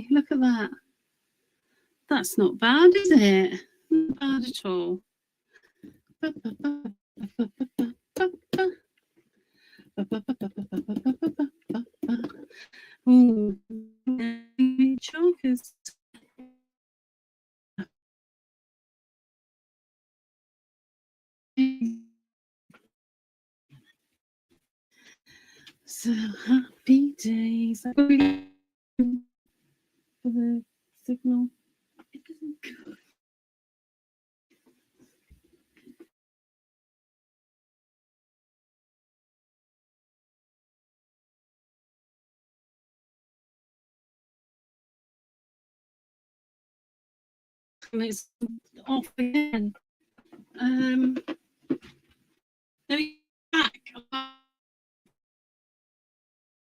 lovely. Look at that. That's not bad, is it? Not bad at all. Ooh, chonkers. So happy days. For the signal. It doesn't go. And it's off again. There we back.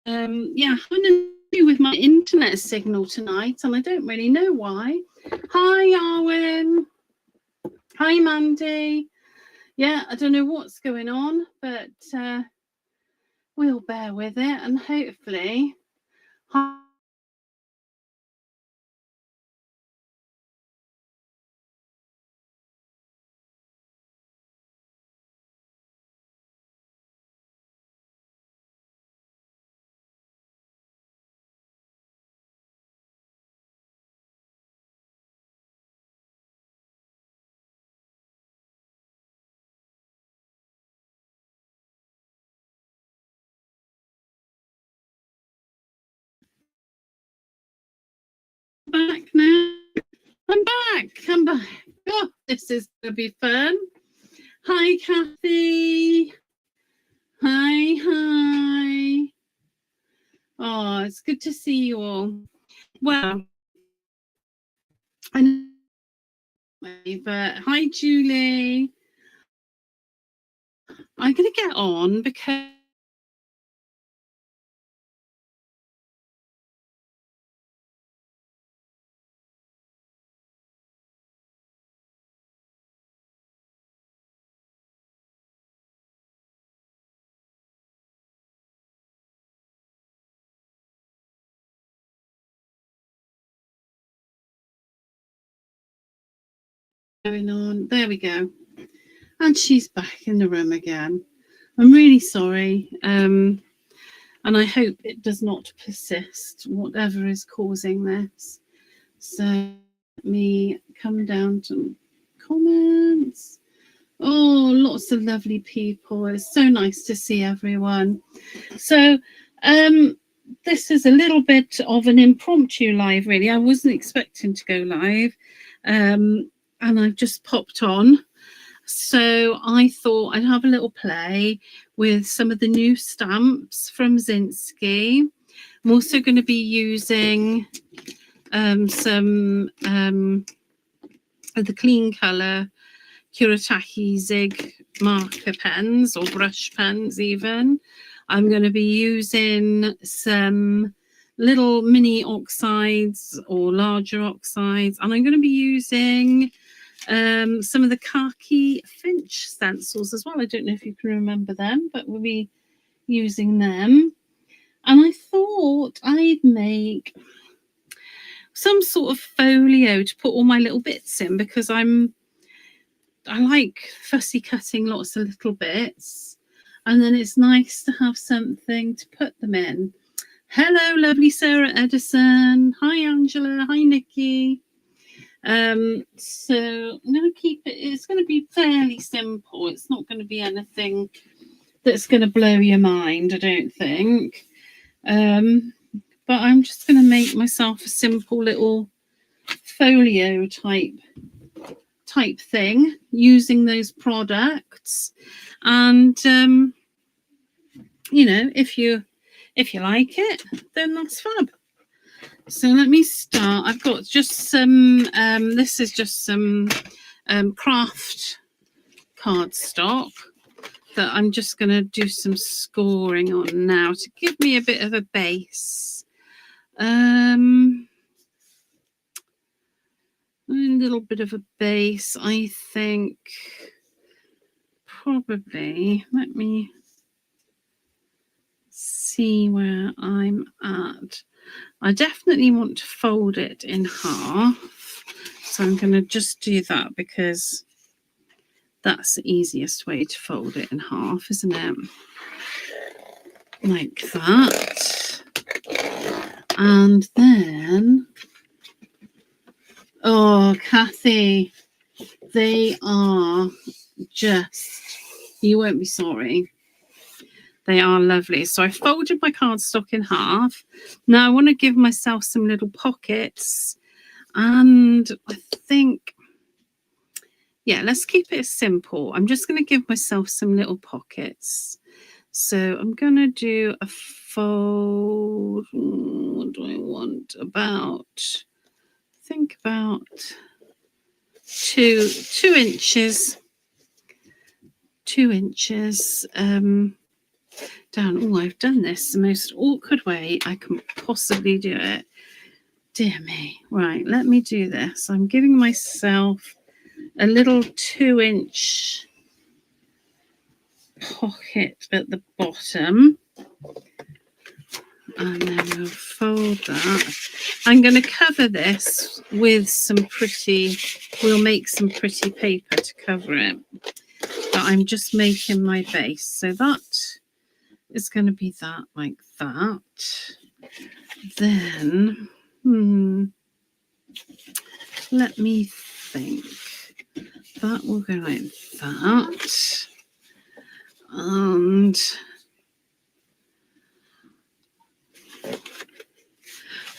Yeah, I'm going to do with my internet signal tonight, and I don't really know why. Hi, Arwen. Hi, Mandy. Yeah, I don't know what's going on, but we'll bear with it, and hopefully. Back now. I'm back. I'm back. Oh, this is going to be fun. Hi, Kathy. Hi, hi. Oh, it's good to see you all. Well, I know, but hi, Julie. I'm going to get on because going on. There we go. And she's back in the room again. I'm really sorry. And I hope it does not persist, whatever is causing this. So let me come down to comments. Oh, lots of lovely people. It's so nice to see everyone. So this is a little bit of an impromptu live, really. I wasn't expecting to go live. And I've just popped on. So I thought I'd have a little play with some of the new stamps from Zinski. I'm also going to be using some of the clean colour Kuretake Zig marker pens or brush pens even. I'm going to be using some little mini oxides or larger oxides, and I'm going to be using some of the khaki Finch stencils as well. I don't know if you can remember them, but we'll be using them. And I thought I'd make some sort of folio to put all my little bits in, because I like fussy cutting lots of little bits, and then it's nice to have something to put them in. Hello, lovely Sarah Edison. Hi, Angela. Hi, Nikki. So I'm going to keep it, it's going to be fairly simple. It's not going to be anything that's going to blow your mind, I don't think. But I'm just going to make myself a simple little folio type thing using those products. And you know, if you like it, then that's fab. So let me start. I've got just some this is just some craft cardstock that I'm just going to do some scoring on now to give me a bit of a base. A little bit of a base, I think. Probably, let me see where I'm at. I definitely want to fold it in half. So I'm going to just do that because that's the easiest way to fold it in half, isn't it? Like that. And then, oh, Kathy, they are just, you won't be sorry. They are lovely. So I folded my cardstock in half. Now I want to give myself some little pockets. And I think, yeah, let's keep it simple. I'm just going to give myself some little pockets. So I'm going to do a fold. What do I want? About, think about 2 inches. 2 inches down. Oh, I've done this the most awkward way I can possibly do it. Dear me. Right, let me do this. I'm giving myself a little 2-inch pocket at the bottom. And then we'll fold that. I'm going to cover this with some pretty, we'll make some pretty paper to cover it. But I'm just making my base. So that is going to be that, like that. Then, let me think. That will go like that. And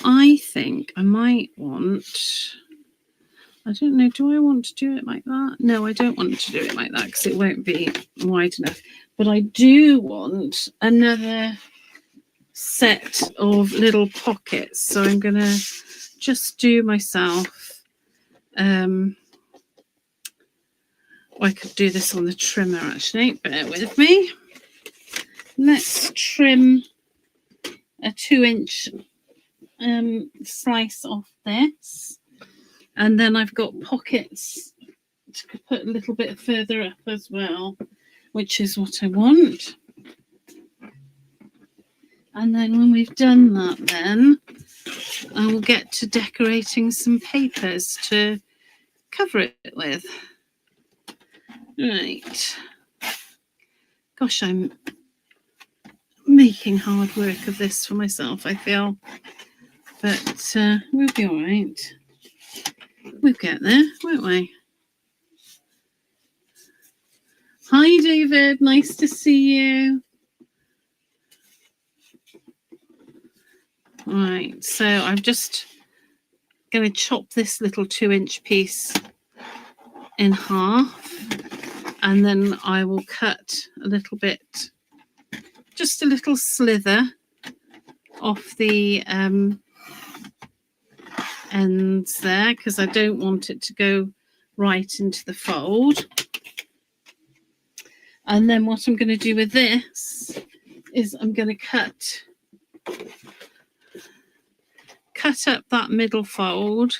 I think I might want, I don't know, do I want to do it like that? No, I don't want to do it like that because it won't be wide enough. But I do want another set of little pockets. So I'm going to just do myself, I could do this on the trimmer actually, bear with me. Let's trim a 2-inch slice off this, and then I've got pockets to put a little bit further up as well, which is what I want. And then when we've done that, then I will get to decorating some papers to cover it with. Right. Gosh, I'm making hard work of this for myself, I feel. But we'll be all right. We'll get there, won't we? Hi, David. Nice to see you. All right. So I'm just going to chop this little 2-inch piece in half. And then I will cut a little bit, just a little slither off the ends there, because I don't want it to go right into the fold. And then what I'm going to do with this is I'm going to cut up that middle fold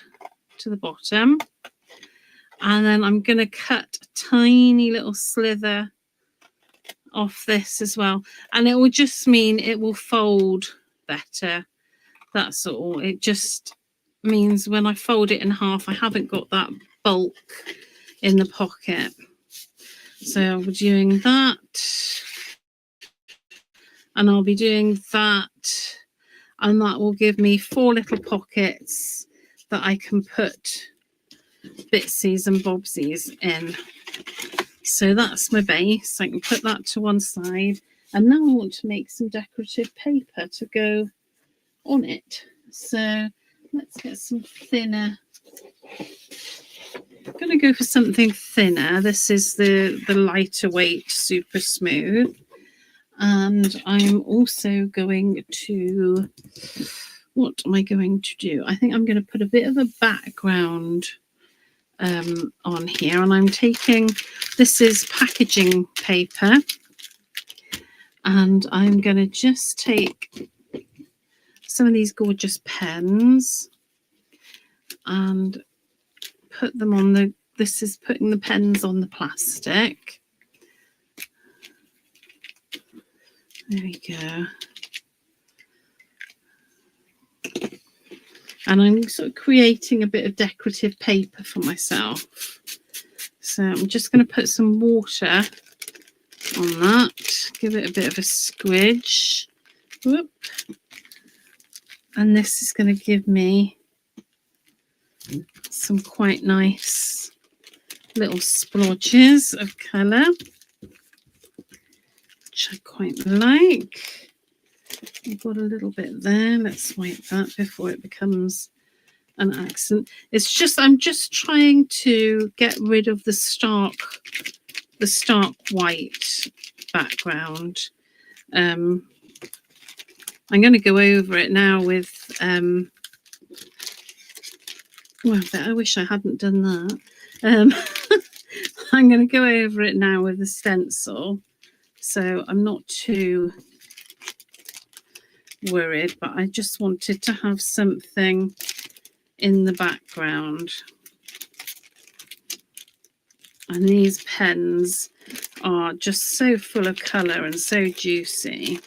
to the bottom. And then I'm going to cut a tiny little slither off this as well. And it will just mean it will fold better. That's all. It just means when I fold it in half, I haven't got that bulk in the pocket. So I'll be doing that. And I'll be doing that. And that will give me 4 little pockets that I can put bitsies and bobsies in. So that's my base. I can put that to one side. And now I want to make some decorative paper to go on it. So let's get some thinner. I'm going to go for something thinner. This is the lighter weight, super smooth. And I'm also going to, what am I going to do? I think I'm going to put a bit of a background on here. And I'm taking, this is packaging paper. And I'm going to just take some of these gorgeous pens and put them on the, this is putting the pens on the plastic. There we go. And I'm sort of creating a bit of decorative paper for myself. So I'm just going to put some water on that, give it a bit of a squidge. Whoop. And this is going to give me some quite nice little splodges of colour, which I quite like. I've got a little bit there. Let's wipe that before it becomes an accent. It's just, I'm just trying to get rid of the stark white background. I'm going to go over it now with well, I wish I hadn't done that. I'm going to go over it now with a stencil, so I'm not too worried, but I just wanted to have something in the background. And these pens are just so full of colour and so juicy.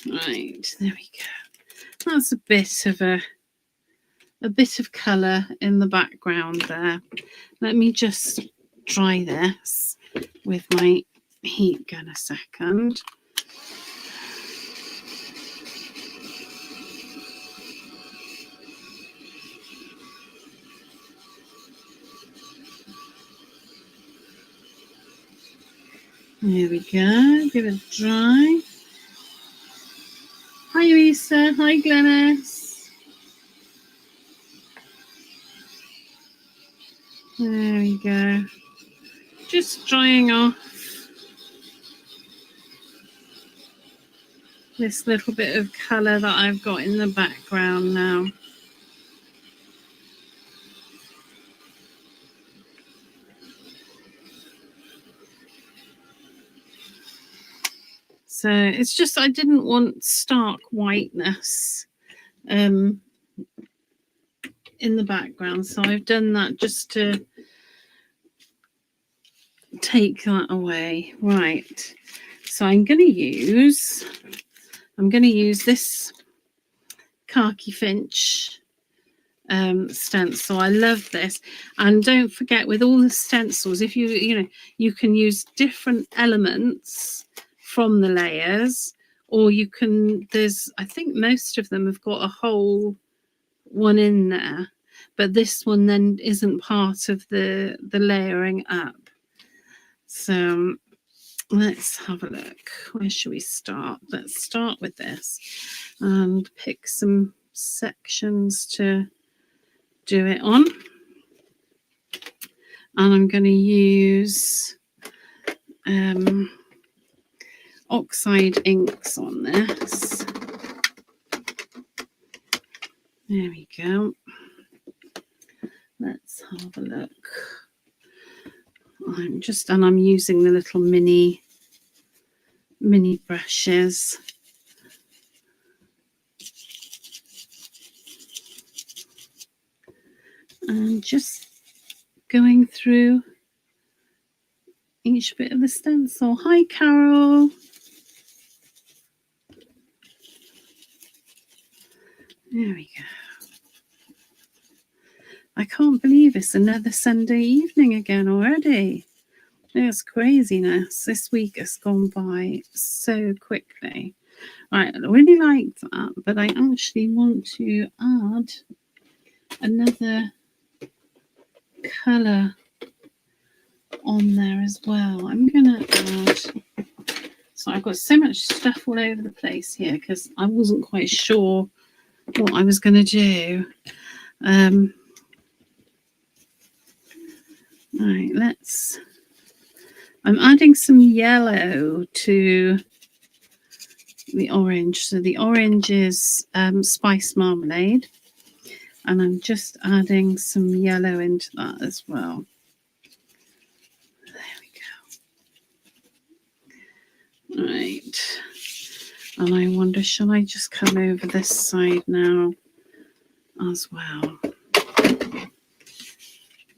Right, there we go. That's a bit of colour in the background there. Let me just dry this with my heat gun a second. There we go, give it a dry. Hi Lisa, hi Glennis. There we go. Just drying off this little bit of colour that I've got in the background now. So it's just, I didn't want stark whiteness in the background. So I've done that just to take that away. Right. So I'm going to use this khaki finch stencil. I love this. And don't forget, with all the stencils, if you can use different elements from the layers, or you can, I think most of them have got a whole one in there, but this one then isn't part of the layering up. So let's have a look. Where should we start? Let's start with this and pick some sections to do it on. And I'm going to use oxide inks on this. There we go. Let's have a look. I'm using the little mini brushes. And just going through each bit of the stencil. Hi, Carol. There we go. I can't believe it's another Sunday evening again already. It's craziness. This week has gone by so quickly. Right, I really like that, but I actually want to add another colour on there as well. I'm going to add... So I've got so much stuff all over the place here because I wasn't quite sure what I was going to do. Right, I'm adding some yellow to the orange. So the orange is spice marmalade, and I'm just adding some yellow into that as well. There we go. Right, and I wonder, shall I just come over this side now as well?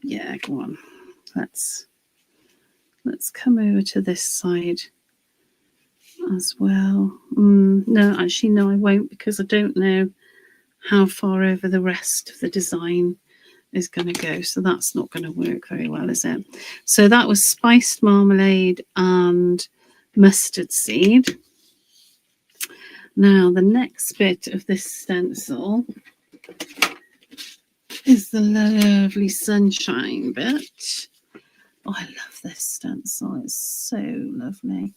Yeah, go on. Let's come over to this side as well. No, actually, no, I won't, because I don't know how far over the rest of the design is going to go. So that's not going to work very well, is it? So that was spiced marmalade and mustard seed. Now the next bit of this stencil is the lovely sunshine bit. Oh, I love this stencil. It's so lovely.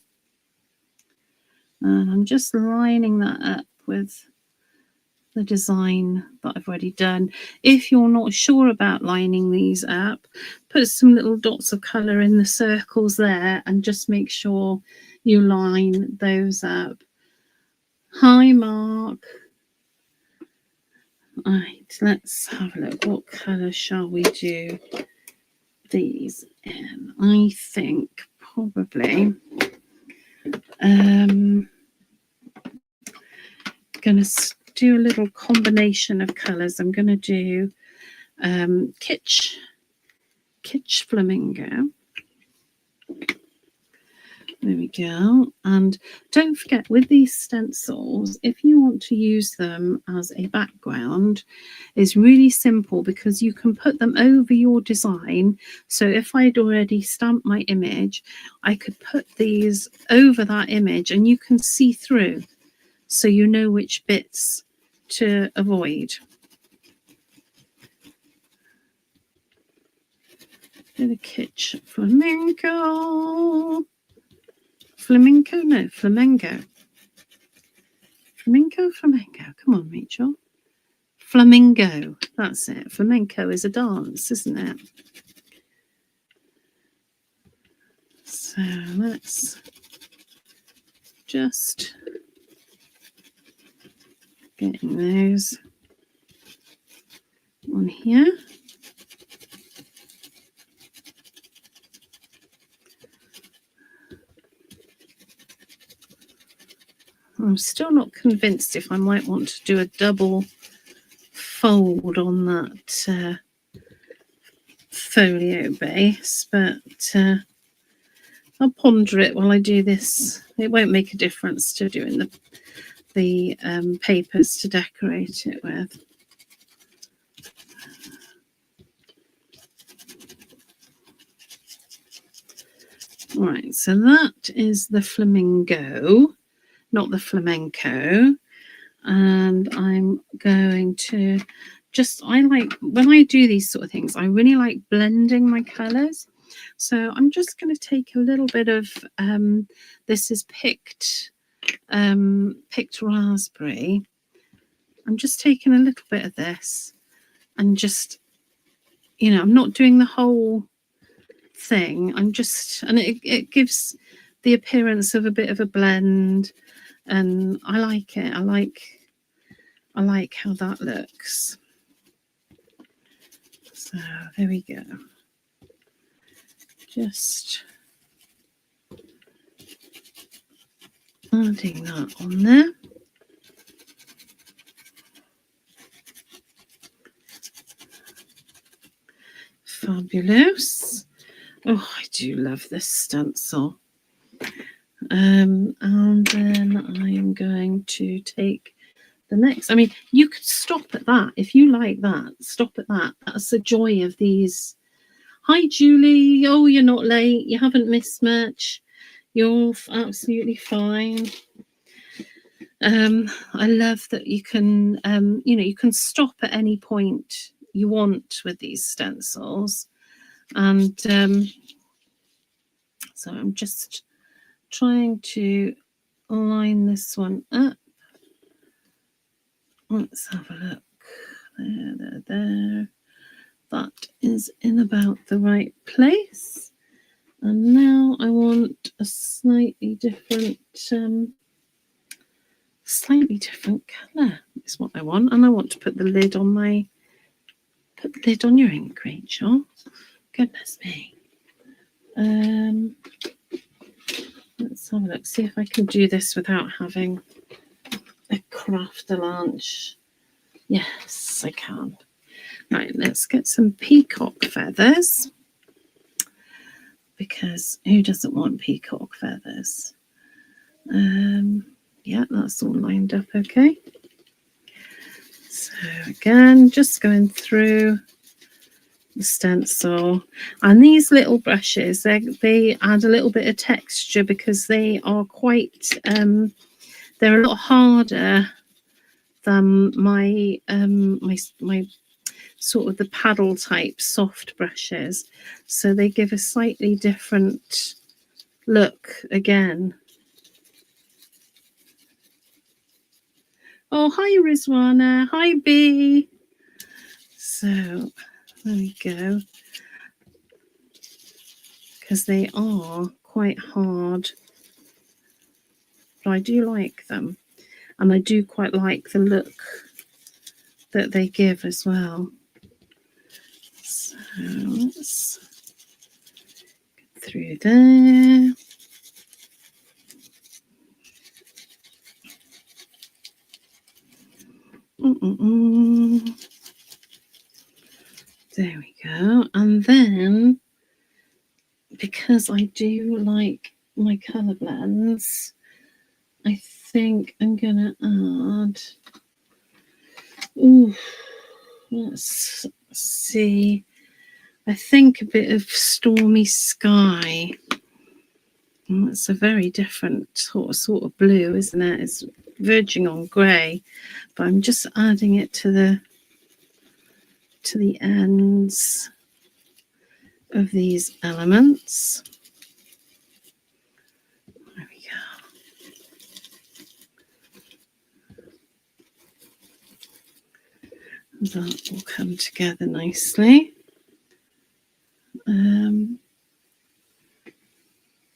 And I'm just lining that up with the design that I've already done. If you're not sure about lining these up, put some little dots of colour in the circles there and just make sure you line those up. Hi, Mark. Right, let's have a look. What colour shall we do these in? I think probably going to do a little combination of colours. I'm going to do kitsch flamingo. There we go. And don't forget, with these stencils, if you want to use them as a background, it's really simple because you can put them over your design. So if I'd already stamped my image, I could put these over that image and you can see through. So you know which bits to avoid. The kitsch flamenco. Flamenco? No, flamenco. Flamenco? Flamenco. Come on, Rachel. Flamingo. That's it. Flamenco is a dance, isn't it? So let's just getting those on here. I'm still not convinced if I might want to do a double fold on that folio base, but I'll ponder it while I do this. It won't make a difference to doing the papers to decorate it with. Right, so that is the flamingo, not the flamenco. And I'm going to just, I like, when I do these sort of things, I really like blending my colours. So I'm just going to take a little bit of, this is picked raspberry. I'm just taking a little bit of this and just, you know, I'm not doing the whole thing. I'm just, and it gives the appearance of a bit of a blend, and I like it. I like how that looks. So there we go. Just adding that on there. Fabulous. Oh, I do love this stencil. And then I am going to take the next. I mean, you could stop at that. If you like that, stop at that. That's the joy of these. Hi, Julie. Oh, you're not late. You haven't missed much. You're absolutely fine. I love that you can, you know, you can stop at any point you want with these stencils. And so I'm just trying to line this one up. Let's have a look. There. That is in about the right place. And now I want a slightly different colour. Is what I want. And I want to put the lid on my, put the lid on your ink, Rachel. Goodness me. Let's have a look. See if I can do this without having a craft a lunch. Yes, I can. Right, let's get some peacock feathers, because who doesn't want peacock feathers? Yeah, that's all lined up okay. So again, just going through the stencil, and these little brushes, they add a little bit of texture because they are quite they're a lot harder than my my sort of the paddle type soft brushes, so they give a slightly different look again. Oh, hi Rizwana, hi B. So there we go, because they are quite hard, but I do like them, and I do quite like the look that they give as well. So let's get through there. There we go. And then, because I do like my colour blends, I think I'm gonna add, ooh, let's see, I think a bit of Stormy Sky. It's a very different sort of blue, isn't it? It's verging on grey, but I'm just adding it to the ends of these elements. There we go. That will come together nicely.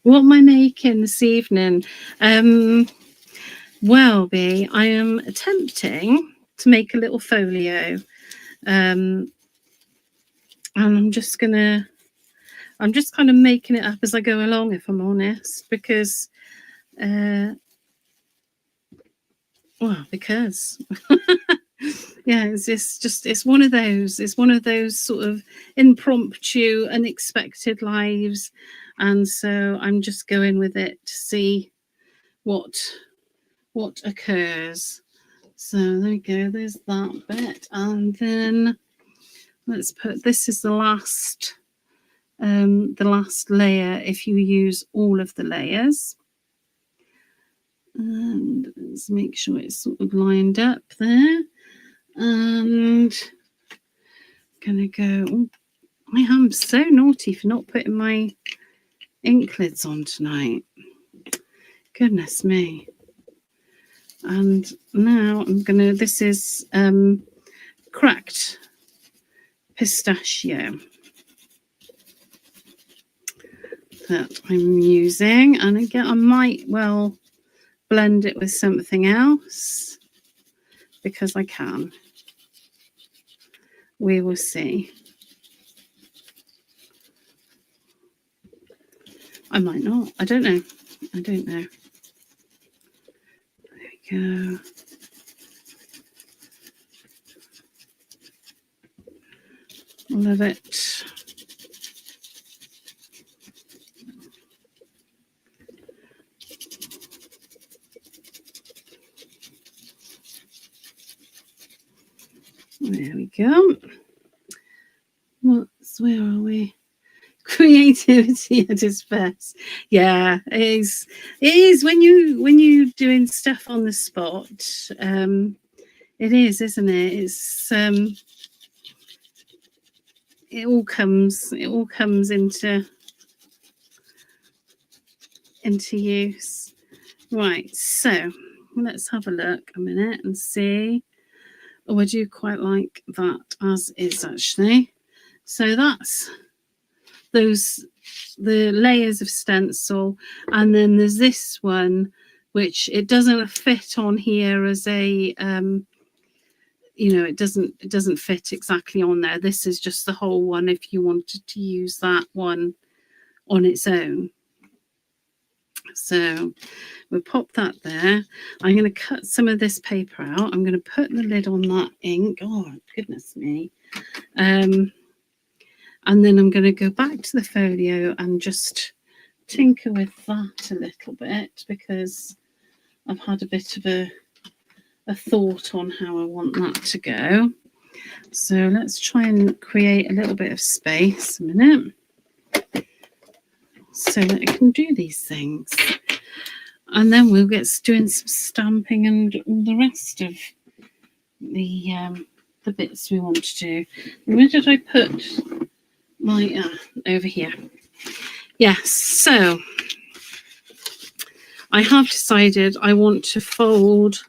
What am I making this evening? Well, B, I am attempting to make a little folio. And I'm just kind of making it up as I go along, if I'm honest, because because yeah, it's one of those sort of impromptu, unexpected lives, and so I'm just going with it to see what occurs. So there we go, there's that bit, and then let's put, this is the last layer if you use all of the layers. And let's make sure it's sort of lined up there. And gonna go, oh, I am so naughty for not putting my ink lids on tonight. Goodness me. And now I'm gonna, this is cracked pistachio that I'm using, and again I might well blend it with something else because I can. We will see. I might not. I don't know. There we go. Love it. There we go. Where are we? Creativity at its best. Yeah, it is. It is when you doing stuff on the spot. It is, isn't it? It's it all comes into use. Right, so let's have a look a minute and see. Oh, I do quite like that as is, actually. So that's the layers of stencil, and then there's this one which it doesn't fit on here as a it doesn't fit exactly on there. This is just the whole one if you wanted to use that one on its own. So we'll pop that there. I'm going to cut some of this paper out. I'm going to put the lid on that ink. Oh, goodness me. And then I'm going to go back to the folio and just tinker with that a little bit because I've had a bit of a thought on how I want that to go. So let's try and create a little bit of space a minute so that I can do these things. And then we'll get doing some stamping and all the rest of the bits we want to do. Where did I put my over here? Yes, so I have decided I want to fold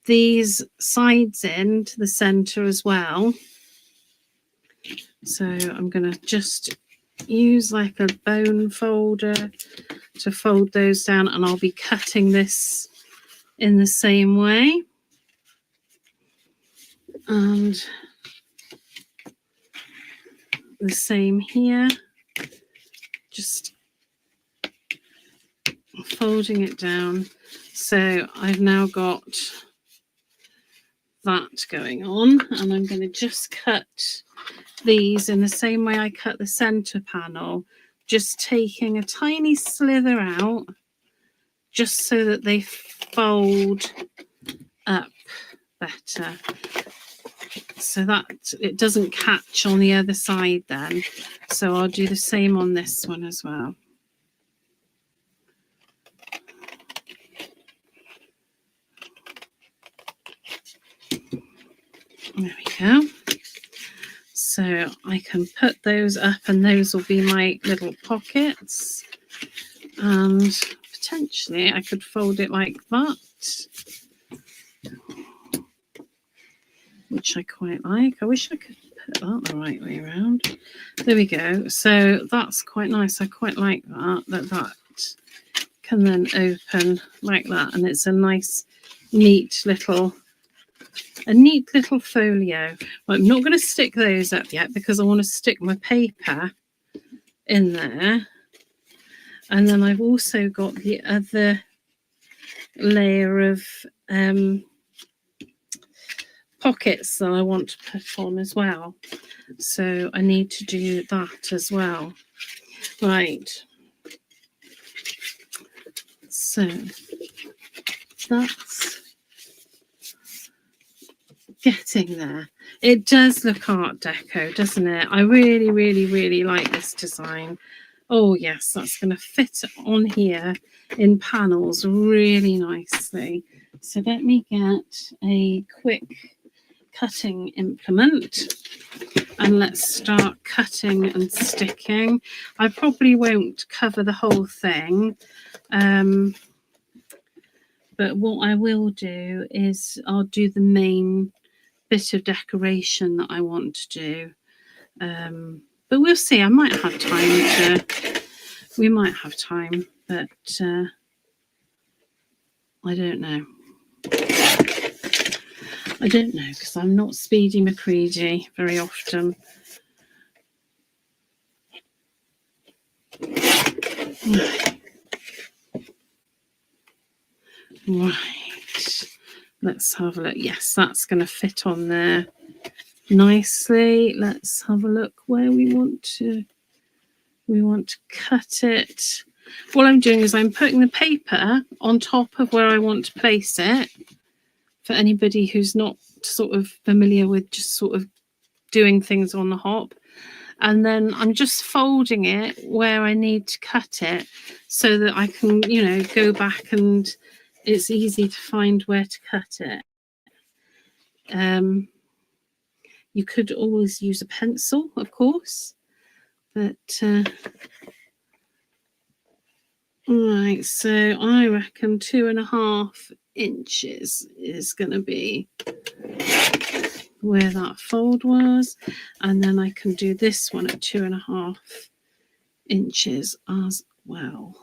these sides in to the center as well. So I'm going to just use like a bone folder to fold those down, and I'll be cutting this in the same way. And the same here, just folding it down. So I've now got that going on, and I'm going to just cut these in the same way I cut the center panel, just taking a tiny slither out just so that they fold up better, so that it doesn't catch on the other side then. So I'll do the same on this one as well. There we go. So I can put those up, and those will be my little pockets. And potentially I could fold it like that, which I quite like. I wish I could put that the right way around. There we go. So that's quite nice. I quite like that. That can then open like that, and it's a nice, neat little folio. Well, I'm not going to stick those up yet because I want to stick my paper in there. And then I've also got the other layer of pockets that I want to put on as well. So I need to do that as well. Right. So that's getting there. It does look Art Deco, doesn't it? I really, really, really like this design. Oh yes, that's going to fit on here in panels really nicely. So let me get a quick cutting implement and let's start cutting and sticking. I probably won't cover the whole thing, but what I will do is I'll do the main bit of decoration that I want to do. But we'll see. I might have time to. We might have time, but I don't know. I don't know because I'm not Speedy McCready very often. Right. Let's have a look. Yes, that's going to fit on there nicely. Let's have a look where we want to cut it. What I'm doing is I'm putting the paper on top of where I want to place it, for anybody who's not sort of familiar with just sort of doing things on the hop. And then I'm just folding it where I need to cut it so that I can, you know, go back and it's easy to find where to cut it. You could always use a pencil, of course, but right, so I reckon 2.5 inches is going to be where that fold was, and then I can do this one at 2.5 inches as well.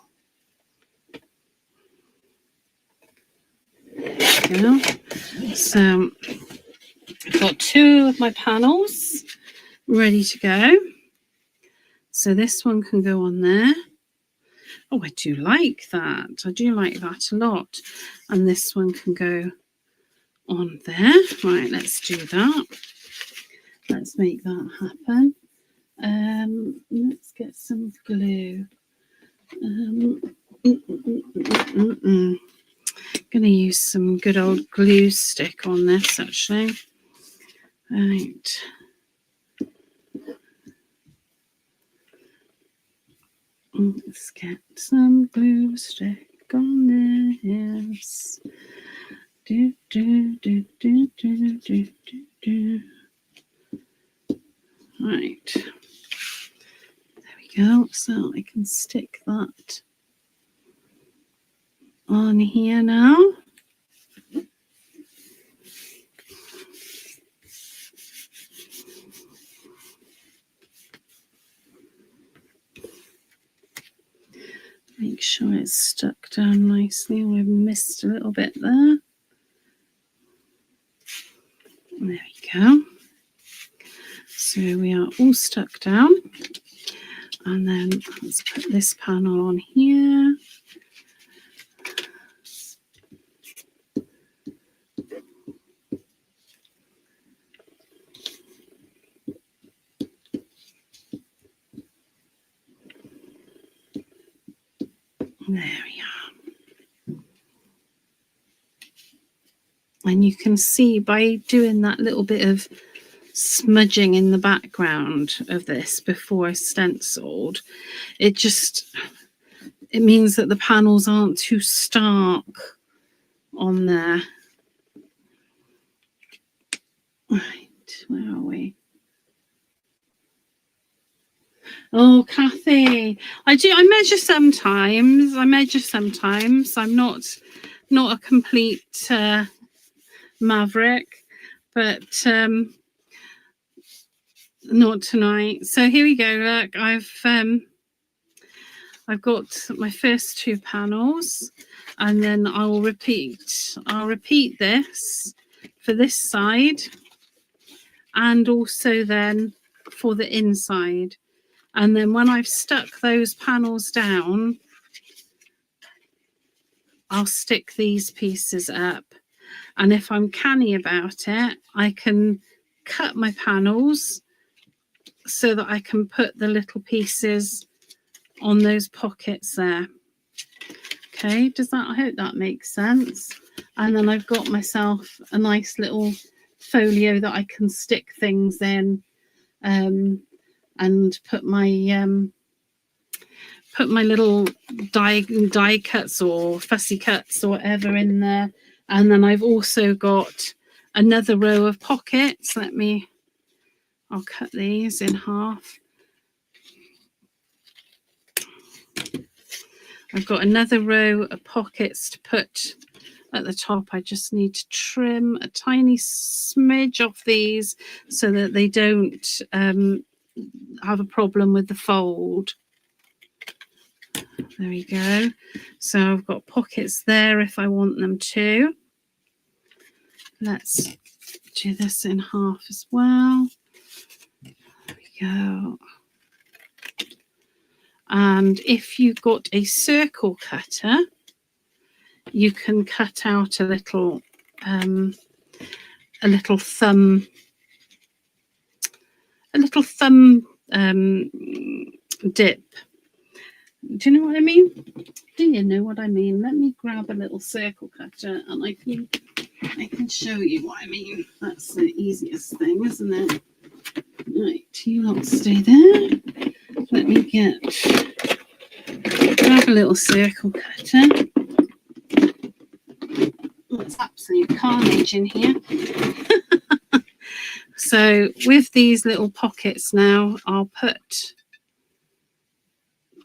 There we go. So I've got 2 of my panels ready to go. So this one can go on there. Oh, I do like that. I do like that a lot. And this one can go on there. Right, let's do that. Let's make that happen. Let's get some glue. going to use some good old glue stick on this actually. Right. Let's get some glue stick on this. Do, do, do, do, do, do, do, do. Right. There we go. So I can stick that on here now. Make sure it's stuck down nicely. I've missed a little bit there. There we go. So we are all stuck down. And then let's put this panel on here. There we are. And you can see by doing that little bit of smudging in the background of this before stenciled, it means that the panels aren't too stark on there. Right, where are we? Oh, Kathy, I measure sometimes. I'm not a complete maverick, but not tonight. So here we go. Look, I've got my first two panels, and then I'll repeat this for this side, and also then for the inside. And then when I've stuck those panels down, I'll stick these pieces up. And if I'm canny about it, I can cut my panels so that I can put the little pieces on those pockets there. Okay, I hope that makes sense. And then I've got myself a nice little folio that I can stick things in, and put my little die cuts or fussy cuts or whatever in there. And then I've also got another row of pockets. I'll cut these in half. I've got another row of pockets to put at the top. I just need to trim a tiny smidge off these so that they don't have a problem with the fold. There we go. So I've got pockets there if I want them to. Let's do this in half as well. There we go. And if you've got a circle cutter, you can cut out a little thumb dip. Do you know what I mean? Do you know what I mean? Let me grab a little circle cutter and I can show you what I mean. That's the easiest thing, isn't it? Right, you lot stay there. Let me grab a little circle cutter. Oh, it's absolute carnage in here. So with these little pockets now, I'll put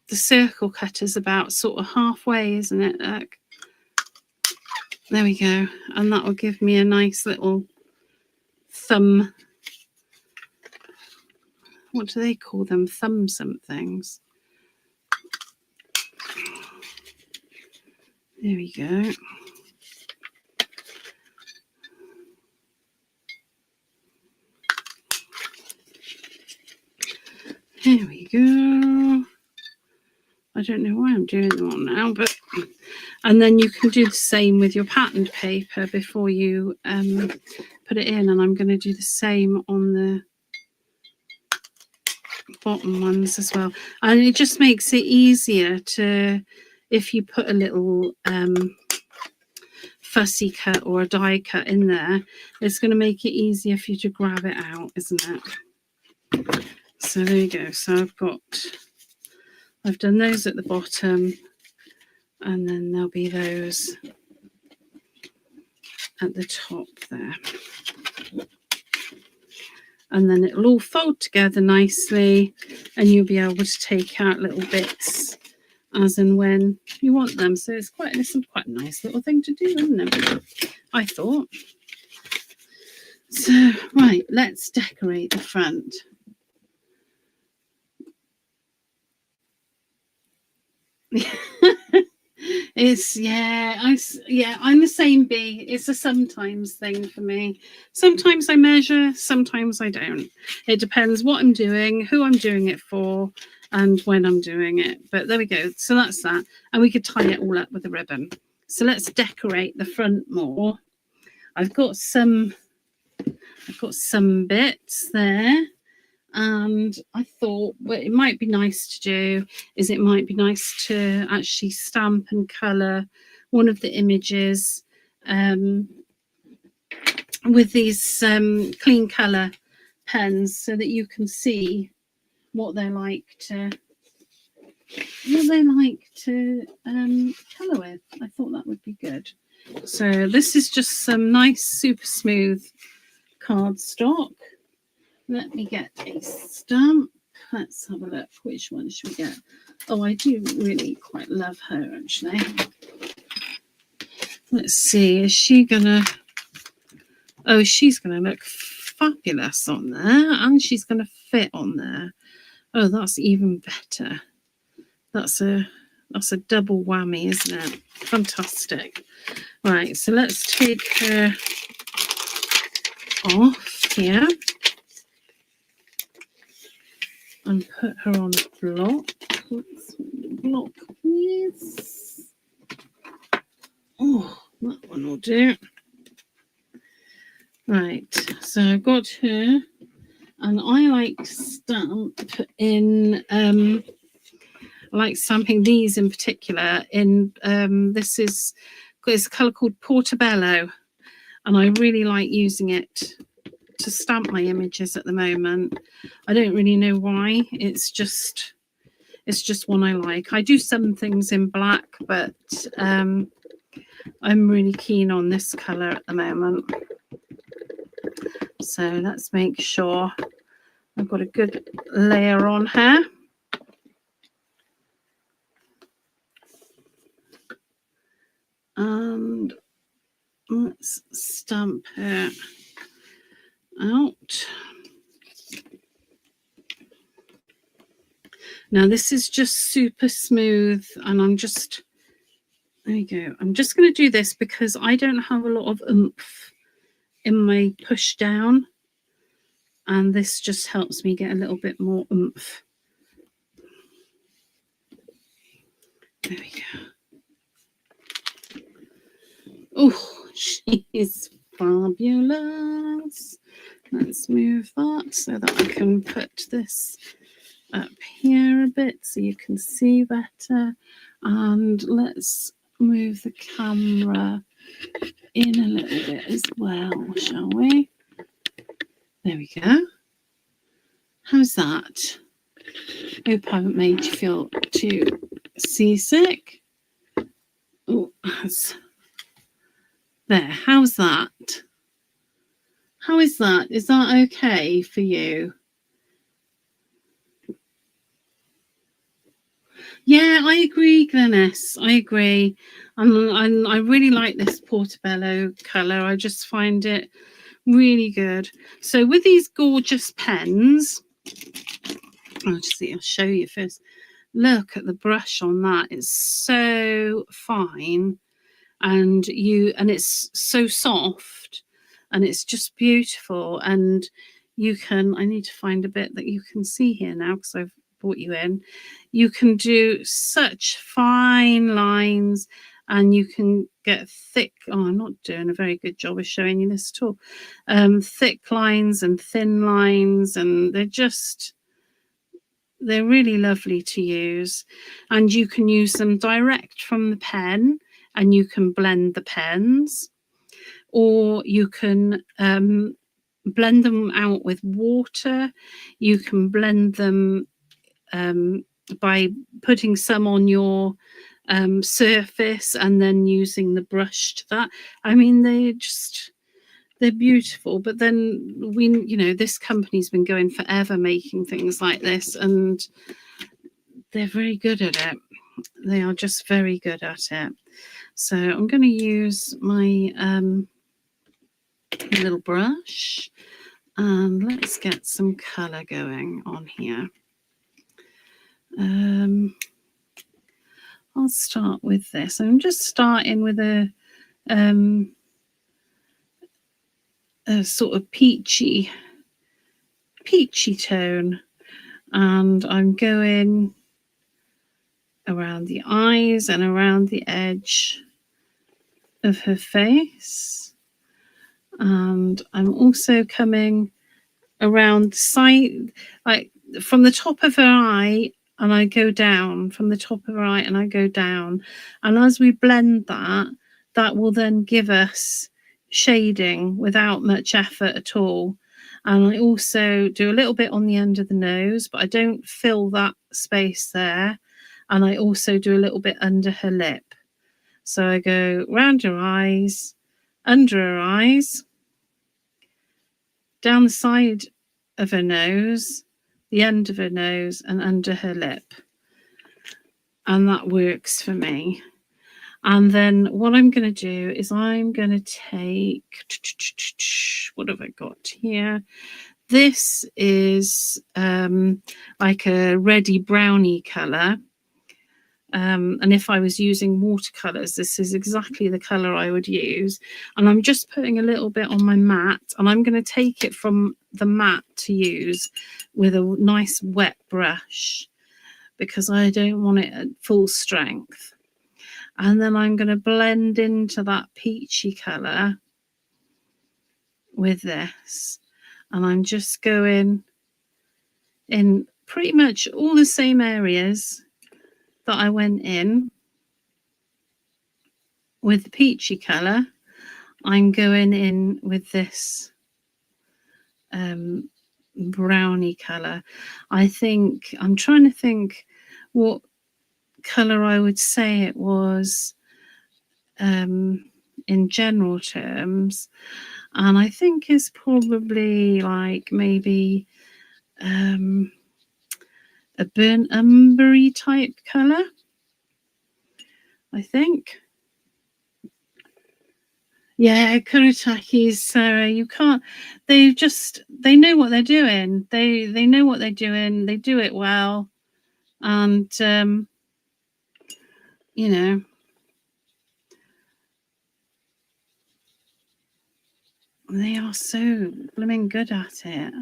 the circle cutters about sort of halfway, isn't it? Look. There we go. And that will give me a nice little thumb. What do they call them? Thumb somethings. There we go. Here we go. I don't know why I'm doing them all now, but and then you can do the same with your patterned paper before you put it in, and I'm going to do the same on the bottom ones as well. And it just makes it easier to, if you put a little fussy cut or a die cut in there, it's going to make it easier for you to grab it out, isn't it? So there you go. So I've done those at the bottom, and then there'll be those at the top there. And then it'll all fold together nicely, and you'll be able to take out little bits as and when you want them. So it's quite a nice little thing to do, isn't it? I thought. So right, let's decorate the front. It's I'm the same bee. It's a sometimes thing for me. Sometimes I measure, sometimes I don't. It depends what I'm doing, who I'm doing it for, and when I'm doing it. But there we go. So that's that. And we could tie it all up with a ribbon. So let's decorate the front more. I've got some bits there. And I thought what it might be nice to do is it might be nice to actually stamp and colour one of the images with these clean colour pens, so that you can see what they like to colour with. I thought that would be good. So this is just some nice super smooth cardstock. Let me get a stamp. Let's have a look. Which one should we get? Oh, I do really quite love her, actually. Let's see. Is she gonna... Oh, she's gonna look fabulous on there, and she's gonna fit on there. Oh, that's even better. That's a double whammy, isn't it? Fantastic. Right, so let's take her off here. And put her on a block. Let's block, please. Oh, that one will do. Right, so I've got her, and I like to stamp in. I like stamping these in particular. In this is it's a colour called Portobello, and I really like using it to stamp my images at the moment. I don't really know why. It's just one I like. I do some things in black, but I'm really keen on this colour at the moment. So let's make sure I've got a good layer on her. And let's stamp her out. Now this is just super smooth, and there you go. I'm just going to do this because I don't have a lot of oomph in my push down, and this just helps me get a little bit more oomph. There we go. Oh, she is fabulous. Let's move that so that I can put this up here a bit so you can see better. And let's move the camera in a little bit as well, shall we? There we go. How's that? Hope I haven't made you feel too seasick. Oh, there. How's that? How is that? Is that okay for you? Yeah, I agree, Glenys. I agree. And I really like this Portobello colour. I just find it really good. So with these gorgeous pens, I'll show you first. Look at the brush on that. It's so fine, and it's so soft, and it's just beautiful. And you can, I need to find a bit that you can see here now because I've brought you in. You can do such fine lines, and you can get thick. Oh, I'm not doing a very good job of showing you this at all. Thick lines and thin lines, and they're really lovely to use. And you can use them direct from the pen and you can blend the pens, or you can blend them out with water. You can blend them by putting some on your surface and then using the brush to that. I mean, they're beautiful. But then this company's been going forever making things like this, and they're very good at it. They are just very good at it. So I'm going to use my little brush, and let's get some colour going on here. I'll start with this. I'm just starting with a sort of peachy tone, and I'm going around the eyes and around the edge of her face, and I'm also coming around the side, like from the top of her eye, and I go down from the top of her eye and I go down, and as we blend that will then give us shading without much effort at all. And I also do a little bit on the end of the nose, but I don't fill that space there. And I also do a little bit under her lip. So I go round her eyes, under her eyes, down the side of her nose, the end of her nose, and under her lip. And that works for me. And then what I'm going to do is I'm going to take, what have I got here? This is like a reddy browny colour. And if I was using watercolours, this is exactly the colour I would use. And I'm just putting a little bit on my mat, and I'm going to take it from the mat to use with a nice wet brush, because I don't want it at full strength. And then I'm going to blend into that peachy colour with this. And I'm just going in pretty much all the same areas that I went in with the peachy colour. I'm going in with this browny colour. I'm trying to think what colour I would say it was in general terms, and I think it's probably like maybe a burnt umbery type colour, I think. Yeah, Kuritakis, Sarah, you can't. They know what they're doing. They know what they're doing. They do it well, and they are so blooming good at it.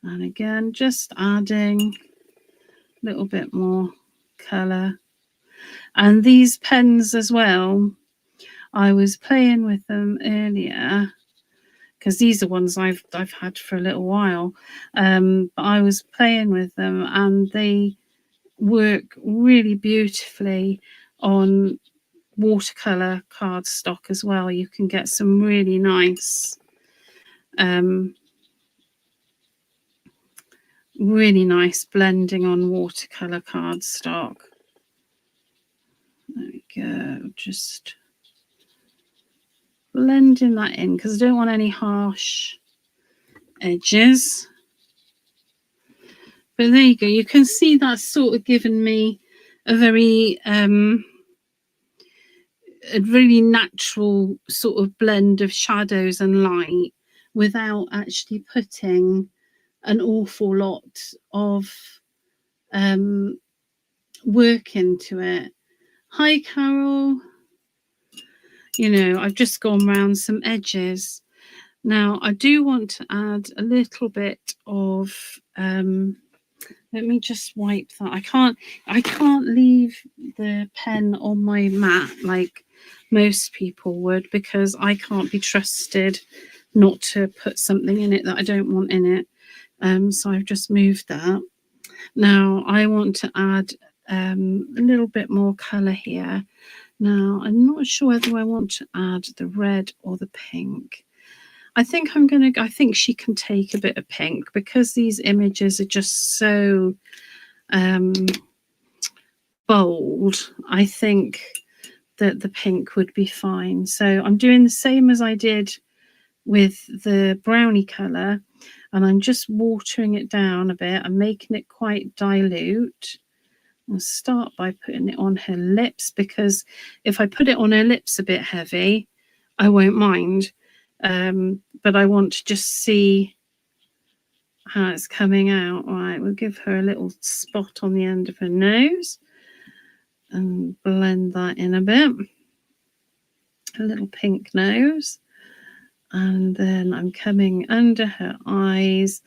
And again, just adding a little bit more colour. And these pens as well, I was playing with them earlier, because these are ones I've had for a little while. But I was playing with them, and they work really beautifully on watercolor cardstock as well. You can get some really nice blending on watercolor cardstock. There we go. Just blending that in, because I don't want any harsh edges. But there you go. You can see that's sort of given me a very really natural sort of blend of shadows and light without actually putting an awful lot of work into it. Hi, Carol. I've just gone around some edges. Now, I do want to add a little bit of, let me just wipe that. I can't leave the pen on my mat like most people would, because I can't be trusted not to put something in it that I don't want in it. So I've just moved that. Now I want to add a little bit more colour here. Now, I'm not sure whether I want to add the red or the pink. I think I think she can take a bit of pink because these images are just so bold. I think that the pink would be fine. So I'm doing the same as I did with the brownie colour, and I'm just watering it down a bit and making it quite dilute. I'll start by putting it on her lips, because if I put it on her lips a bit heavy, I won't mind. But I want to just see how it's coming out. All right, we'll give her a little spot on the end of her nose and blend that in a bit. A little pink nose. And then I'm coming under her eyes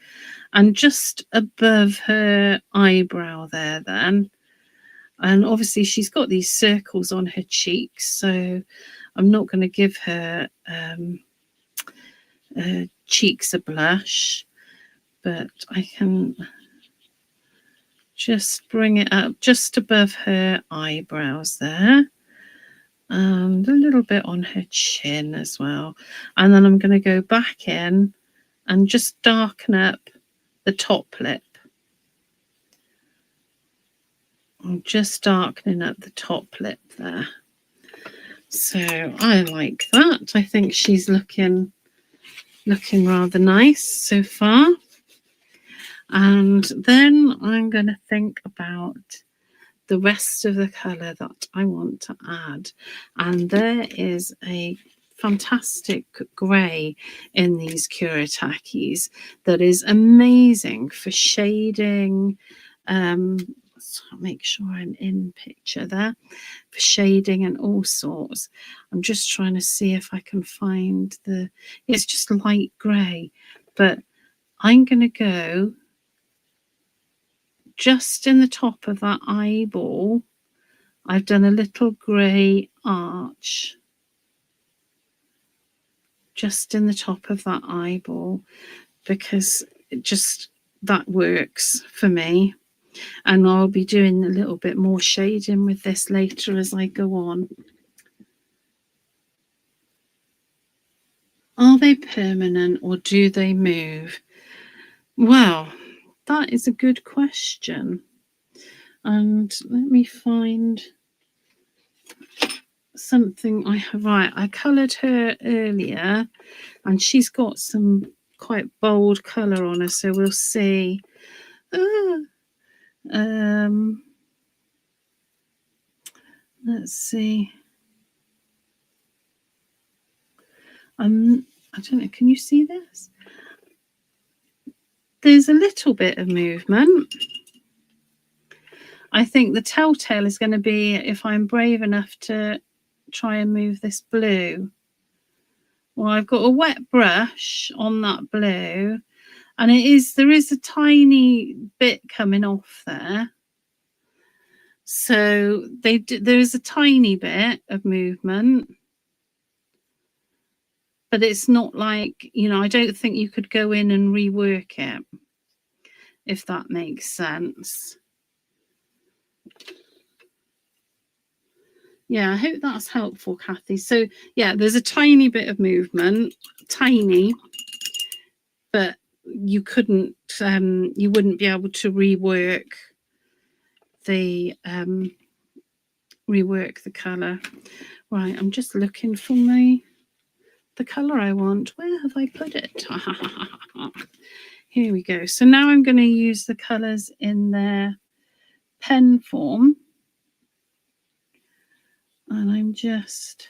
and just above her eyebrow there then. And obviously she's got these circles on her cheeks, so I'm not going to give her cheeks a blush, but I can just bring it up just above her eyebrows there, and a little bit on her chin as well. And then I'm going to go back in and just darken up the top lip. I'm just darkening up the top lip there. So I like that. I think she's looking rather nice so far. And then I'm going to think about the rest of the colour that I want to add. And there is a fantastic grey in these Kuritakis that is amazing for shading. So make sure I'm in picture there, for shading and all sorts. I'm just trying to see if I can find it's just light grey, but I'm going to go just in the top of that eyeball. I've done a little grey arch just in the top of that eyeball, because that works for me. And I'll be doing a little bit more shading with this later as I go on. Are they permanent or do they move? Well, that is a good question. And let me find something I have. Right, I coloured her earlier and she's got some quite bold colour on her, so we'll see. Let's see. I don't know, can you see this? There's a little bit of movement. I think the telltale is going to be if I'm brave enough to try and move this blue. Well, I've got a wet brush on that blue, and there is a tiny bit coming off there. So there is a tiny bit of movement, but it's not like, I don't think you could go in and rework it, if that makes sense. Yeah, I hope that's helpful, Kathy. So yeah, there's a tiny bit of movement, tiny, but you wouldn't be able to rework the colour. Right, I'm just looking for the colour I want. Where have I put it? Here we go. So now I'm going to use the colours in their pen form. And I'm just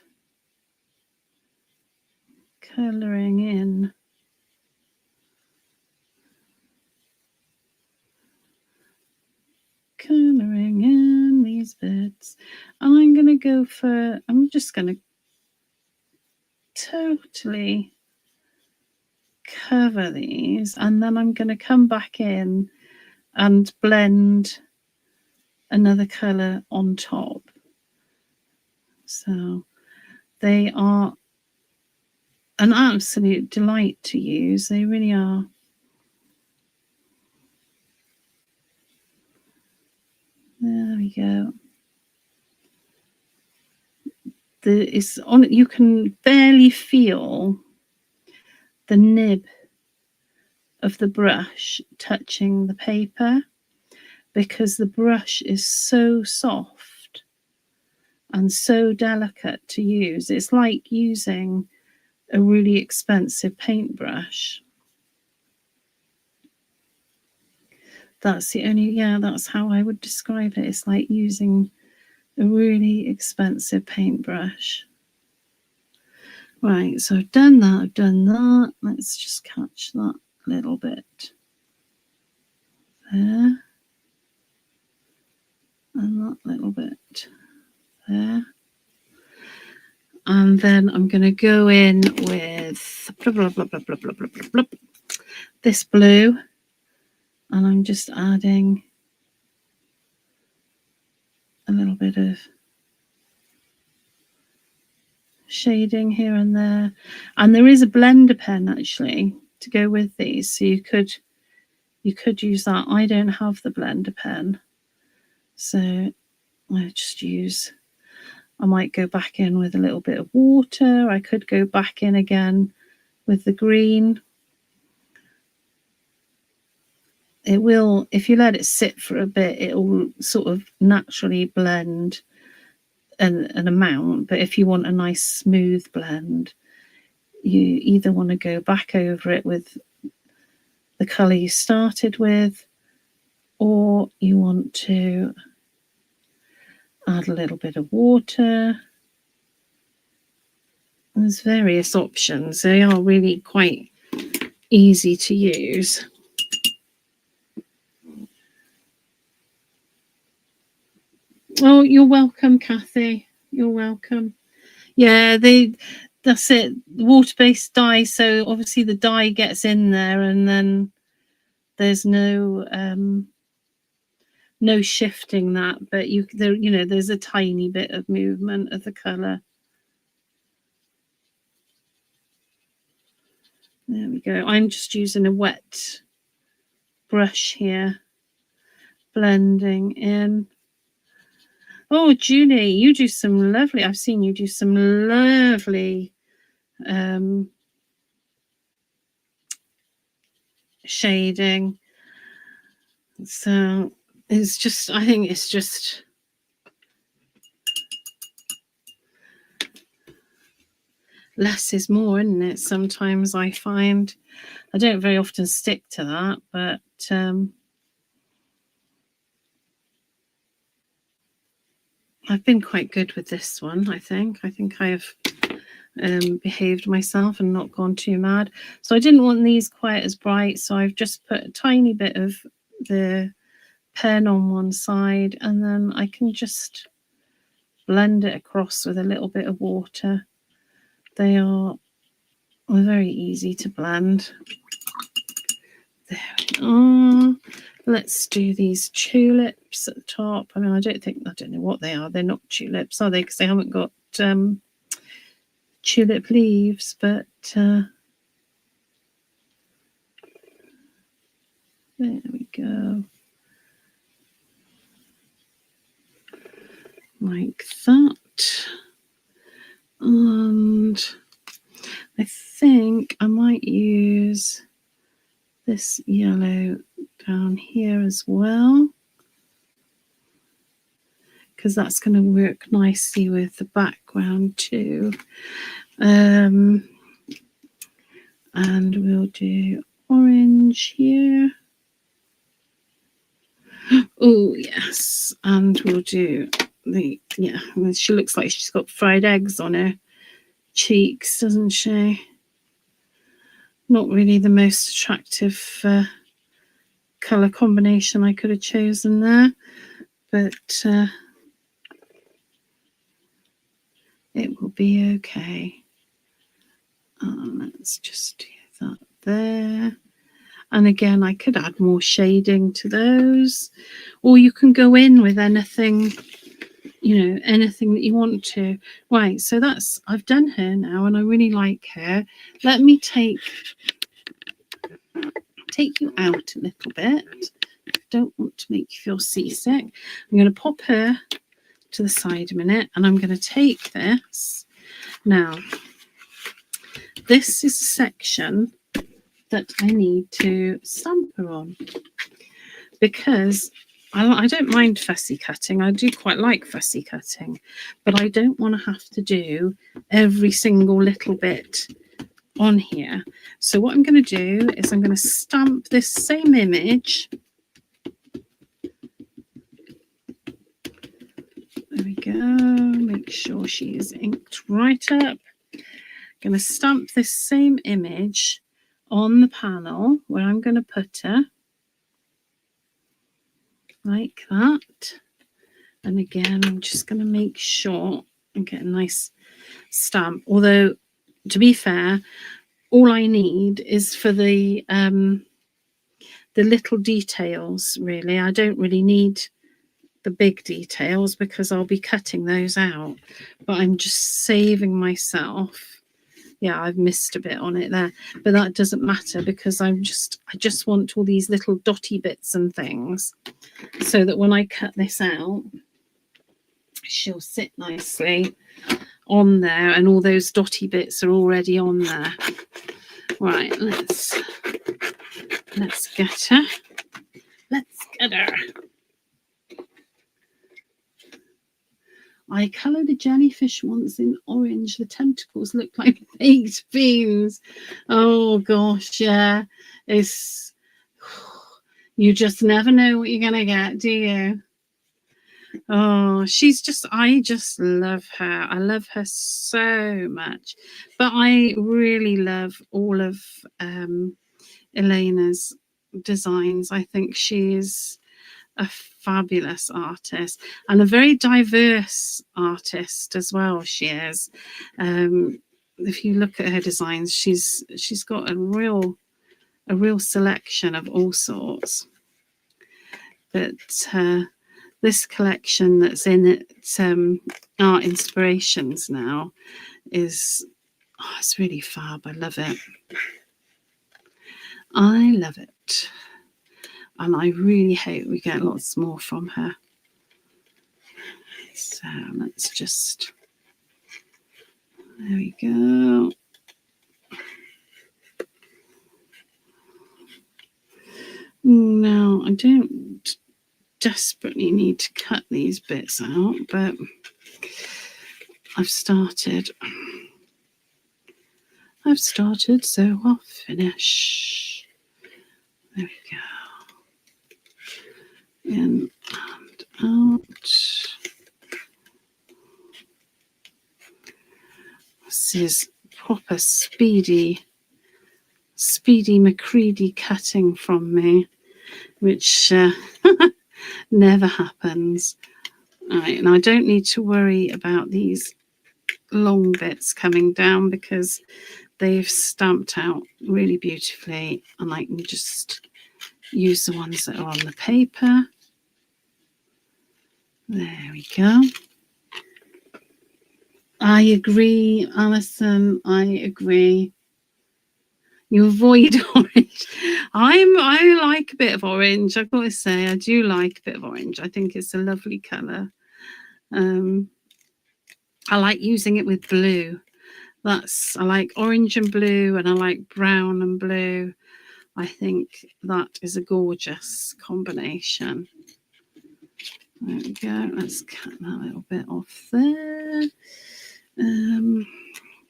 colouring in. Colouring in these bits. And I'm going to go I'm just going to totally cover these, and then I'm going to come back in and blend another colour on top. So they are an absolute delight to use. They really are. There we go. it's on. You can barely feel the nib of the brush touching the paper because the brush is so soft and so delicate to use. It's like using a really expensive paintbrush. That's the only, that's how I would describe it. It's like using a really expensive paintbrush. Right, so I've done that. Let's just catch that little bit there. And that little bit there. And then I'm going to go in with blah, blah, blah, blah, blah, blah, blah, blah, blah, this blue. And I'm just adding a little bit of shading here and there. And there is a blender pen actually to go with these. So you could use that. I don't have the blender pen. So I just use, I might go back in with a little bit of water. I could go back in again with the green. It will, if you let it sit for a bit, it will sort of naturally blend an amount. But if you want a nice smooth blend, you either want to go back over it with the colour you started with, or you want to add a little bit of water. There's various options. They are really quite easy to use. Oh, you're welcome, Kathy. You're welcome. Yeah, that's it. Water-based dye. So obviously the dye gets in there, and then there's no shifting that. But there's a tiny bit of movement of the colour. There we go. I'm just using a wet brush here, blending in. Oh, Julie, you do some lovely. I've seen you do some lovely shading. So it's just, I think it's just less is more, isn't it? Sometimes I find I don't very often stick to that, but I've been quite good with this one. I think I have behaved myself and not gone too mad. So I didn't want these quite as bright, so I've just put a tiny bit of the pen on one side, and then I can just blend it across with a little bit of water. They are very easy to blend. There we are. Let's do these tulips at the top. I mean, I don't know what they are. They're not tulips, are they? Because they haven't got tulip leaves, but there we go. Like that. And I think I might use this yellow down here as well, because that's going to work nicely with the background too. And we'll do orange here. Oh yes, and we'll do she looks like she's got fried eggs on her cheeks, doesn't she? Not really the most attractive colour combination I could have chosen there, but it will be okay. Let's just do that there. And again, I could add more shading to those, or you can go in with anything, anything that you want to. Right, so I've done her now, and I really like her. Let me take you out a little bit. Don't want to make you feel seasick. I'm going to pop her to the side a minute, and I'm going to take this. Now, this is a section that I need to stamp her on, because I don't mind fussy cutting. I do quite like fussy cutting, but I don't want to have to do every single little bit on here. So what I'm going to do is I'm going to stamp this same image. There we go. Make sure she is inked right up. I'm going to stamp this same image on the panel where I'm going to put her, like that. And again, I'm just going to make sure I get a nice stamp. Although, to be fair, all I need is for the little details, really. I don't really need the big details because I'll be cutting those out. But I'm just saving myself. Yeah, I've missed a bit on it there, but that doesn't matter because I just want all these little dotty bits and things so that when I cut this out, she'll sit nicely on there, and all those dotty bits are already on there. Right, let's get her. Let's get her. I coloured a jellyfish once in orange. The tentacles look like baked beans. Oh gosh, yeah. It's, you just never know what you're gonna get, do you? Oh, I just love her. I love her so much. But I really love all of Elena's designs. I think she is a fabulous artist and a very diverse artist as well. She is. If you look at her designs, she's got a real selection of all sorts. But this collection that's in it, Art Inspirations now, is it's really fab. I love it. I love it. And I really hope we get lots more from her. So let's just, there we go. Now, I don't desperately need to cut these bits out, but I've started, so I'll finish. There we go. In and out. This is proper speedy Macready cutting from me, which never happens. Right, and I don't need to worry about these long bits coming down because they've stamped out really beautifully, and I can just use the ones that are on the paper. There we go. I agree, Alison. I agree. You avoid orange. I like a bit of orange. I've got to say, I do like a bit of orange. I think it's a lovely colour. I like using it with blue. I like orange and blue, and I like brown and blue. I think that is a gorgeous combination. There we go. Let's cut that little bit off there.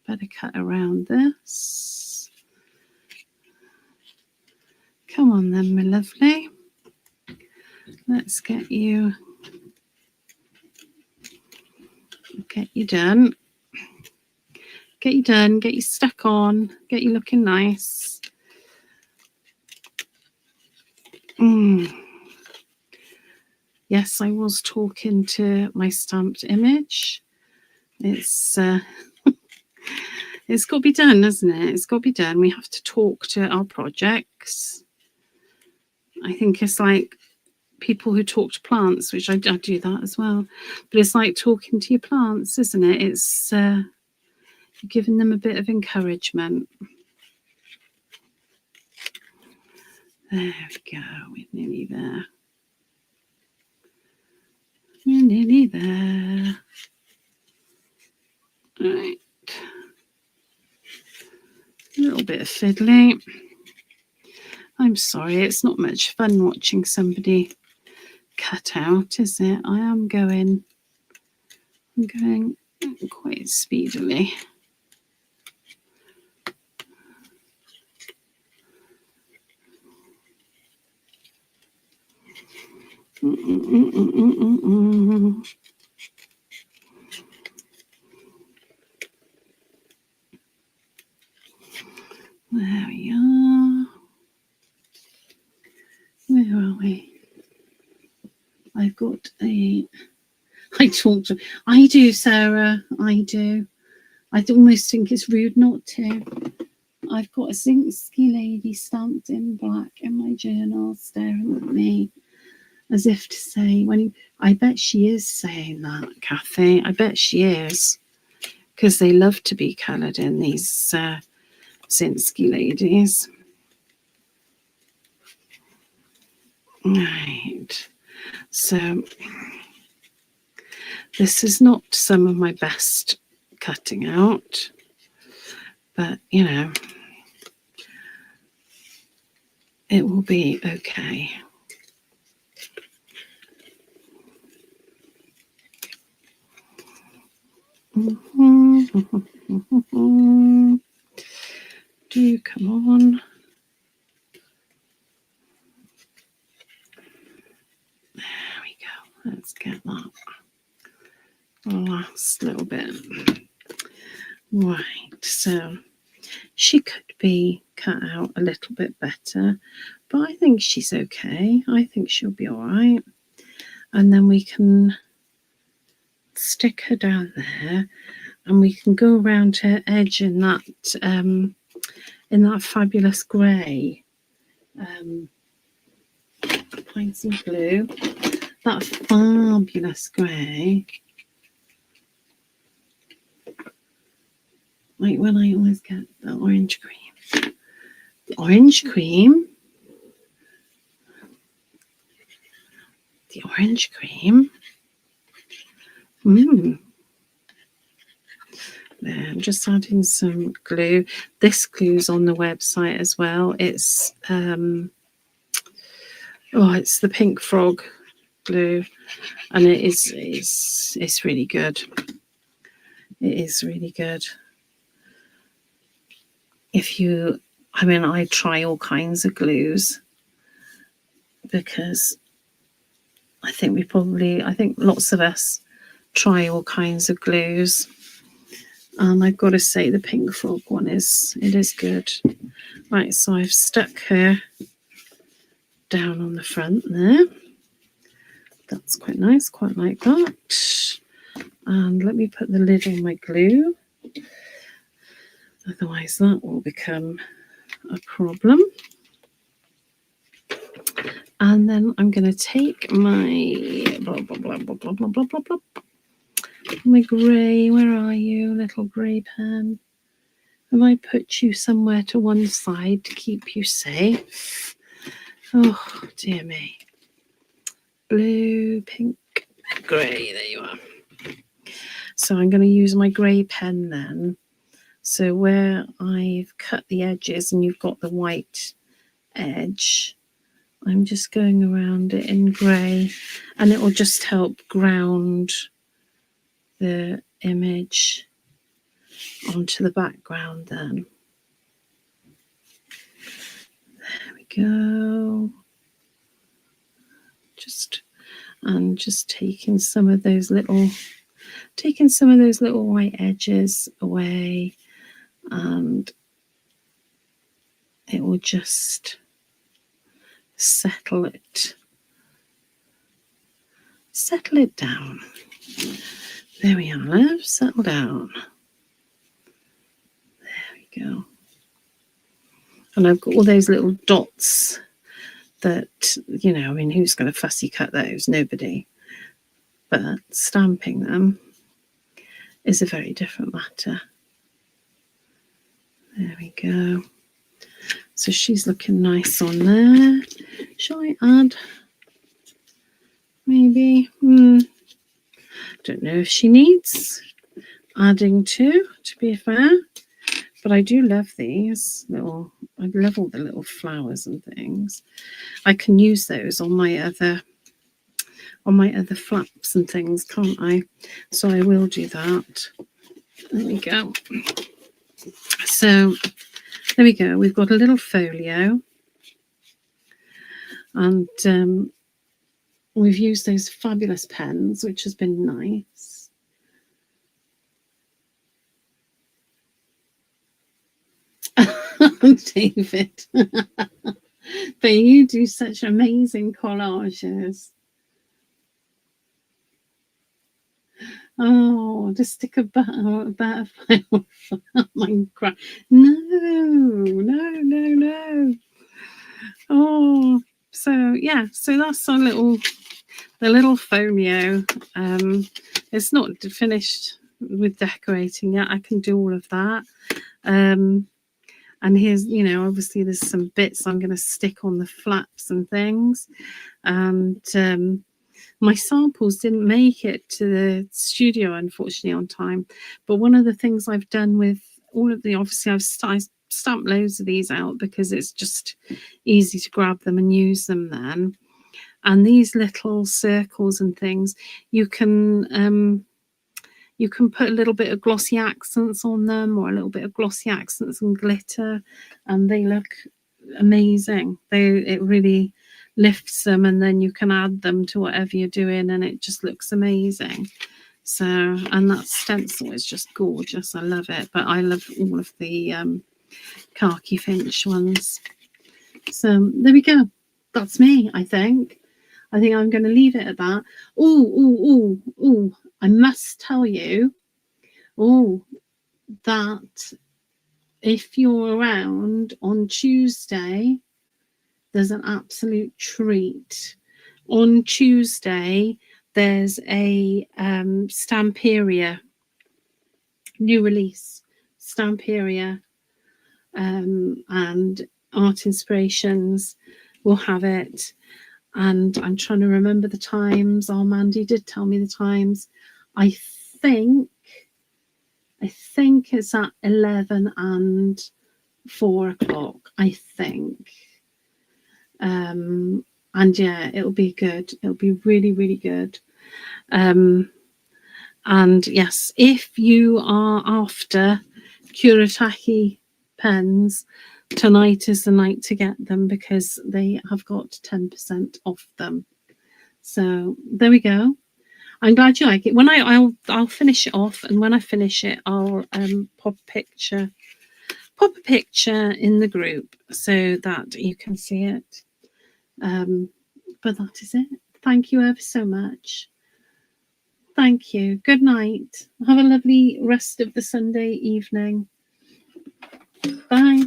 Better cut around this. Come on then, my lovely. Let's get you done. Get you done, get you stuck on, get you looking nice. Yes, I was talking to my stamped image. It's it's got to be done, hasn't it? It's got to be done. We have to talk to our projects. I think it's like people who talk to plants, which I do that as well. But it's like talking to your plants, isn't it? It's giving them a bit of encouragement. There we go. We're nearly there. We're nearly there. Right. A little bit of fiddling. I'm sorry, it's not much fun watching somebody cut out, is it? I'm going quite speedily. There we are. Where are we? I've got a... I do, Sarah. I do. I almost think it's rude not to. I've got a Zinski lady stamped in black in my journal staring at me as if to say, I bet she is saying that, Kathy. I bet she is. Because they love to be coloured in, these Zinski ladies. Right. So this is not some of my best cutting out, but you know, it will be okay. Do come on. There we go. Let's get that last little bit. Right, so she could be cut out a little bit better, but I think she's okay. I think she'll be all right. And then we can stick her down there, and we can go around her edge in that fabulous grey pointy blue, that fabulous grey. Like when I always get the orange cream. The orange cream. The orange cream. There, I'm just adding some glue. This glue's on the website as well. It's it's the Pink Frog glue, and it's really good. It is really good. I try all kinds of glues because I think lots of us try all kinds of glues. And I've got to say the Pink Frog one is good. Right, so I've stuck her down on the front there. That's quite nice, quite like that. And let me put the lid on my glue. Otherwise that will become a problem. And then I'm going to take my blah, blah, blah, blah, blah, blah, blah, blah, blah. My grey, where are you, little grey pen? Have I put you somewhere to one side to keep you safe? Oh, dear me. Blue, pink, grey, there you are. So I'm going to use my grey pen then. So where I've cut the edges and you've got the white edge, I'm just going around it in grey, and it will just help ground the image onto the background then. There we go. Just taking some of those little white edges away, and it will just settle it down. There we are, love. Settle down. There we go. And I've got all those little dots that, who's going to fussy cut those? Nobody. But stamping them is a very different matter. There we go. So she's looking nice on there. Shall I add? Maybe. Don't know if she needs adding to be fair, but I do love these little, I love all the little flowers and things. I can use those on my other flaps and things, can't I? So I will do that. There we go. So there we go. We've got a little folio, and we've used those fabulous pens, which has been nice. David, but you do such amazing collages. Oh, to stick a butterfly. Oh my God! No. Oh, so yeah, so that's our the little folio. It's not finished with decorating yet. I can do all of that. And here's, obviously there's some bits I'm going to stick on the flaps and things. And my samples didn't make it to the studio, unfortunately, on time. But one of the things I've done with all of the, obviously I've stamped loads of these out because it's just easy to grab them and use them then. And these little circles and things, you can put a little bit of glossy accents on them, or a little bit of glossy accents and glitter, and they look amazing. It really lifts them, and then you can add them to whatever you're doing, and it just looks amazing. So, and that stencil is just gorgeous. I love it, but I love all of the khaki finch ones. So there we go. That's me, I think. I think I'm going to leave it at that. Oh, I must tell you, that if you're around on Tuesday, there's an absolute treat. On Tuesday, there's a Stamperia, new release, Stamperia, and Art Inspirations will have it. And I'm trying to remember the times. Oh, Mandy did tell me the times. I think it's at 11 and 4 o'clock, I think. And yeah, it'll be good. It'll be really, really good. And yes, if you are after Kuretake pens, tonight is the night to get them because they have got 10% off them. So there we go. I'm glad you like it. When I'll finish it off, and when I finish it, I'll pop a picture in the group so that you can see it. But that is it. Thank you ever so much. Thank you. Good night. Have a lovely rest of the Sunday evening. Bye.